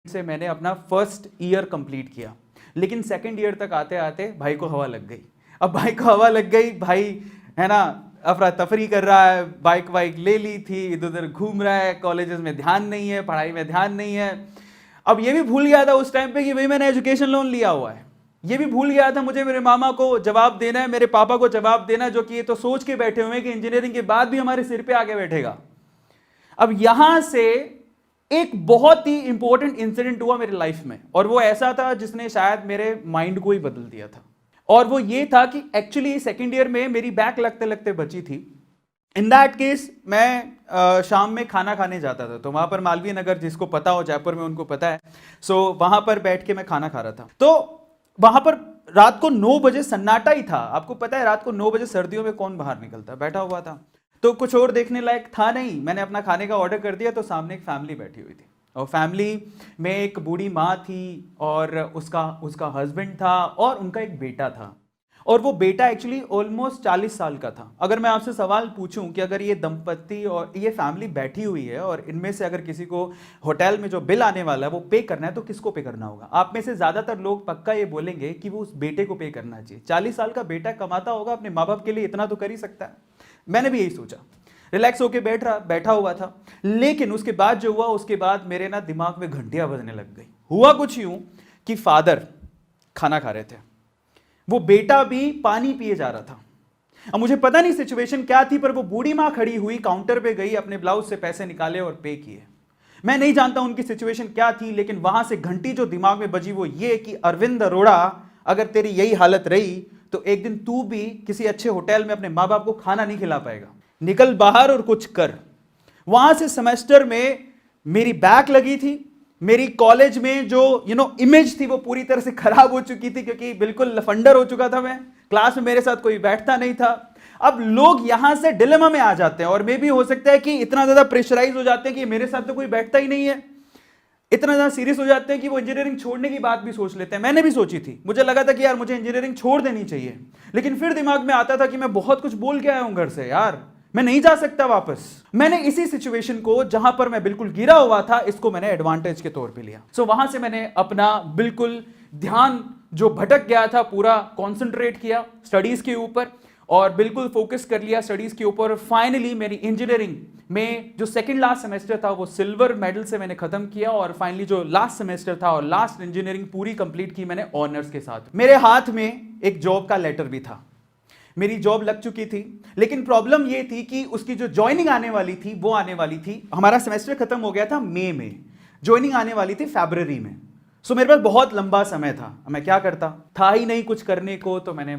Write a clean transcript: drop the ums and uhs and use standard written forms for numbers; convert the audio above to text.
से मैंने अपना फर्स्ट ईयर कंप्लीट किया, लेकिन सेकंड ईयर तक आते आते भाई को हवा लग गई। अब भाई को हवा लग गई, भाई है ना अफरा तफरी कर रहा है, बाइक वाइक ले ली थी, इधर उधर घूम रहा है, कॉलेजेस में ध्यान नहीं है, पढ़ाई में ध्यान नहीं है। अब ये भी भूल गया था उस टाइम पे कि भाई मैंने एजुकेशन लोन लिया हुआ है। ये भी भूल गया था मुझे मेरे मामा को जवाब देना है, मेरे पापा को जवाब देना है, जो कि ये तो सोच के बैठे हुए हैं कि इंजीनियरिंग के बाद भी हमारे सिर पे आके बैठेगा। अब यहां से एक बहुत ही इंपॉर्टेंट इंसिडेंट हुआ मेरे लाइफ में, और वो ऐसा था जिसने शायद मेरे माइंड को ही बदल दिया था। और वो ये था कि एक्चुअली सेकेंड ईयर में मेरी बैक लगते लगते बची थी। इन दैट केस मैं शाम में खाना खाने जाता था, तो वहां पर मालवीय नगर, जिसको पता हो जयपुर में उनको पता है, सो वहां पर बैठ के मैं खाना खा रहा था। तो वहां पर रात को 9 बजे सन्नाटा ही था। आपको पता है रात को 9 बजे सर्दियों में कौन बाहर निकलता, बैठा हुआ था, तो कुछ और देखने लायक था नहीं। मैंने अपना खाने का ऑर्डर कर दिया, तो सामने एक फैमिली बैठी हुई थी, और फैमिली में एक बूढ़ी माँ थी और उसका हस्बैंड था और उनका एक बेटा था। और वो बेटा एक्चुअली ऑलमोस्ट 40 साल का था। अगर मैं आपसे सवाल पूछूं कि अगर ये दंपत्ति और ये फैमिली बैठी हुई है और इनमें से अगर किसी को होटल में जो बिल आने वाला है वो पे करना है, तो किसको पे करना होगा? आप में से ज्यादातर लोग पक्का ये बोलेंगे कि वो उस बेटे को पे करना चाहिए। 40 साल का बेटा कमाता होगा, अपने माँ बाप के लिए इतना तो कर ही सकता है। मैंने भी यही सोचा, रिलैक्स होके बैठा हुआ था। लेकिन उसके बाद जो हुआ, उसके बाद मेरे ना दिमाग में घंटियां बजने लग गई। हुआ कुछ यूं कि फादर खाना खा रहे थे, वो बेटा भी पानी पिए जा रहा था। अब मुझे पता नहीं सिचुएशन क्या थी, पर वो बूढ़ी मां खड़ी हुई काउंटर पे गई, अपने ब्लाउज से पैसे निकाले और पे किए। मैं नहीं जानता उनकी सिचुएशन क्या थी, लेकिन वहां से घंटी जो दिमाग में बजी वो ये कि अरविंद अरोड़ा, अगर तेरी यही हालत रही तो एक दिन तू भी किसी अच्छे होटल में अपने माँ बाप को खाना नहीं खिला पाएगा। निकल बाहर और कुछ कर। वहां से सेमेस्टर में मेरी बैक लगी थी। मेरी कॉलेज में जो इमेज थी वो पूरी तरह से खराब हो चुकी थी, क्योंकि बिल्कुल लफंडर हो चुका था मैं। क्लास में मेरे साथ कोई बैठता नहीं था। अब लोग यहां से डिलेमा में आ जाते हैं, और मे भी हो सकता है कि इतना ज्यादा प्रेशराइज हो जाते हैं कि मेरे साथ तो कोई बैठता ही नहीं है, इतना ज्यादा सीरियस हो जाते हैं कि वो इंजीनियरिंग छोड़ने की बात भी सोच लेते हैं। मैंने भी सोची थी, मुझे लगा था कि यार मुझे इंजीनियरिंग छोड़ देनी चाहिए, लेकिन फिर दिमाग में आता था कि मैं बहुत कुछ बोल के आया हूं घर से, यार मैं नहीं जा सकता वापस। मैंने इसी सिचुएशन को, जहां पर मैं बिल्कुल गिरा हुआ था, इसको मैंने एडवांटेज के तौर पे लिया। सो वहां से मैंने अपना बिल्कुल ध्यान जो भटक गया था पूरा कंसंट्रेट किया स्टडीज के ऊपर, और बिल्कुल फोकस कर लिया स्टडीज के ऊपर। फाइनली मेरी इंजीनियरिंग में जो सेकंड लास्ट सेमेस्टर था वो सिल्वर मेडल से मैंने खत्म किया, और फाइनली जो लास्ट सेमेस्टर था और लास्ट इंजीनियरिंग पूरी कंप्लीट की मैंने ऑनर्स के साथ। मेरे हाथ में एक जॉब का लेटर भी था, मेरी जॉब लग चुकी थी, लेकिन प्रॉब्लम ये थी कि उसकी जो ज्वाइनिंग आने वाली थी वो आने वाली थी, हमारा सेमेस्टर खत्म हो गया था मई में, ज्वाइनिंग आने वाली थी फरवरी में। सो मेरे पास बहुत लंबा समय था। मैं क्या करता, था ही नहीं कुछ करने को, तो मैंने